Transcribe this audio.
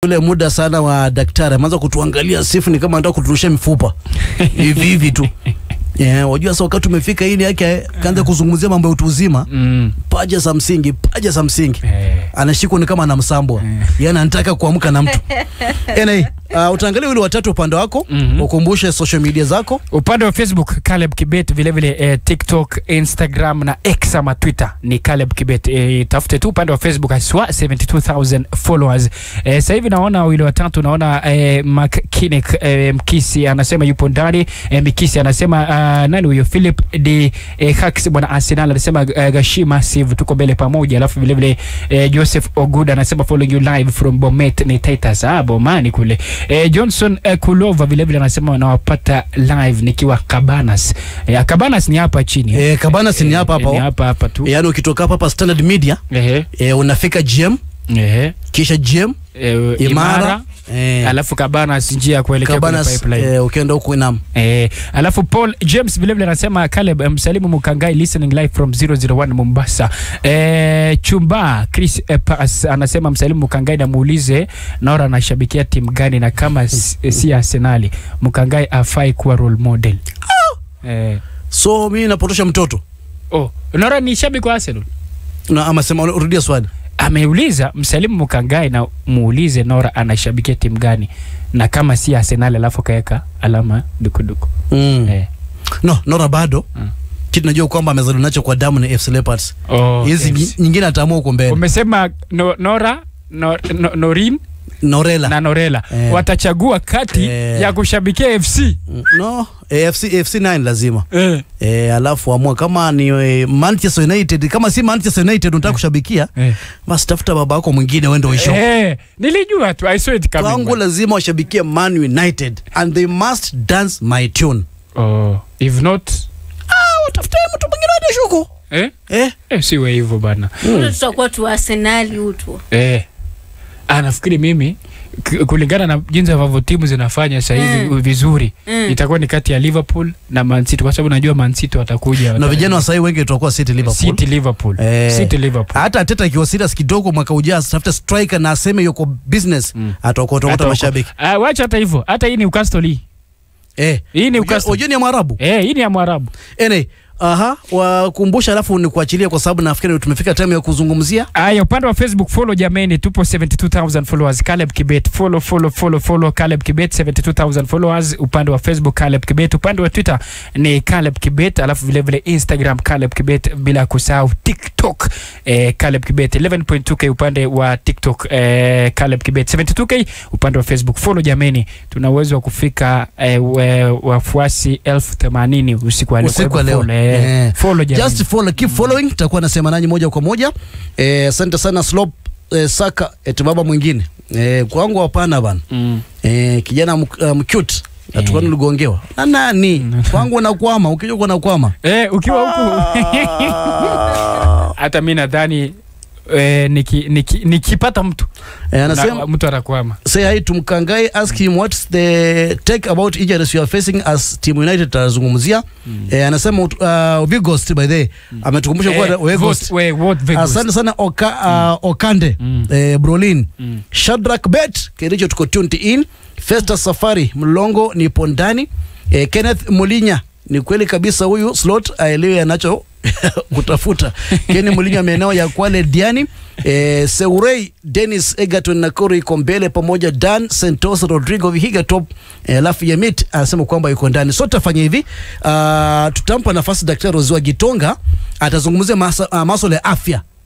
ule muda sana wa daktari. Ameanza kutuangalia sifu ni kama anataka kuturusha mifupa. Hivi tu. Wajua sasa wakati umefika hii yake kaanza kuzungumzia mambo ya utu uzima. Paja za msingi. Anashikwa ni kama anamsambwa. Yaani anataka kuamka na mtu. Utaangalia wale watatu upande wako, ukumbushe social media zako. Upande wa Facebook Caleb Kibet, vile vile TikTok, Instagram na X ama Twitter ni Caleb Kibet. Tafute tu upande wa Facebook aswa 72,000 followers. Sasa hivi naona wale watatu, naona Kinek Mkisi anasema yupo ndani. Mkisi anasema nani huyo Philip de Hacks bwana Arsenal anasema Gashi Massive tuko mbele pamoja. Alafu vile vile Joseph Oguda anasema following you live from Bomet ni Titus Bomani kule. Johnson Kulova vile vile anasema wanawapata live nikiwa Cabanas. Cabanas ni hapa chini. Cabanas ni hapa hapa. Ni hapa tu. Yaani ukitoka hapa Standard Media, unafika GM. Kisha GM Imara. Alafu Cabanas njia kuelekea kwenye pipeline. Ukienda huko Inam. Alafu Paul James vile vile anasema Caleb msalimu Mukangai listening live from 001 Mombasa. Chumba Chris Pass anasema msalimu Mukangai na muulize Nora anashabikia timu gani na kama si Arsenal Mukangai afai kuwa role model. So mimi napotosha mtoto. Nora ni shabiki wa Arsenal. Na ama sema rudia swali. Ameuliza msalimu Mukangai na muulize Nora anashabikia timu gani na kama si Arsenal alafu kaeka alama dukuduku. No, Nora bado. Kitu najua kwamba amezaliwa nacho kwa damu ni FC Leopards. Hizi nyingine ataamua huko mbele. Umesema Nora Norin Norela na Norela watachagua kati ya kushabikia FC. No, FC 9 lazima. Alafu amua kama ni Manchester United, kama si Manchester United unataka kushabikia, basi tafuta baba yako mwingine uende uisho. Nilijua tu, I saw it coming. Kwangu lazima washabikie Man United and they must dance my tune. If not utafuta mtu mwingine uende shuko. Siwe hivyo bana. Tutakuwa tu Arsenal utu. Nafikiri mimi kulingana na jinsi ambavyo timu zinafanya sasa hivi vizuri itakuwa ni kati ya Liverpool na Man City, kwa sababu najua Man City watakuja na vijana wa sasa wengi tutakuwa City Liverpool. City Liverpool. Hata Arteta akiwa serious kidogo mwaka ujao tafuta striker na aseme yuko business ataokota mashabiki. Wacha hata hivyo. Hata hii ni Newcastle hii. Hii ni Newcastle. Unajua ni ya Mwarabu? Hii ni ya Mwarabu. Wakumbusha alafu ni kuachilia kwa sababu nafikiri tumefika time ya kuzungumzia. Upande wa Facebook follow jameni, tupo 72,000 followers Caleb Kibet. Follow Caleb Kibet 72,000 followers upande wa Facebook Caleb Kibet. Upande wa Twitter ni Caleb Kibet, alafu vile vile Instagram Caleb Kibet, bila kusahau TikTok Caleb Kibet 11.2k upande wa TikTok Caleb Kibet 72k upande wa Facebook. Follow jameni, tuna uwezo wa kufika wafuasi 80,000 usiku wa leo. Follow just follow, keep following. Tutakuwa nasema nanyi moja kwa moja. Asante sana Slop Saka baba mwingine. Kwangu hapana bana. Kijana mcute atakuwa niligongewa. Na nani? Kwangu nakwama, ukija uko nakwama. Ukiwa huku. Hata mimi nadhani nikipata mtu anasema mtu atakwama. Say hi to Mukangai, ask him what's the take about injuries you are facing as Team United tazungumzia. Anasema Vigos by the ametukumbusha kwa Vigos. Asante sana Okande Brolin Shadrack Bet Kericho tuko tuned in. Festa Safari Mlongo nipo ndani. Kenneth Mulinya ni kweli kabisa huyu slot aelewe anacho kutafuta. Kenny Mulinya maeneo ya Kwale Diani. Seurei Dennis Egerton Nakuru iko mbele pamoja Dan Santos Rodrigo Vihiga top. Alafu Yamit anasema kwamba yuko ndani. So tutafanya hivi, tutampa nafasi Daktari Rozua Gitonga atazungumzia masuala ya afya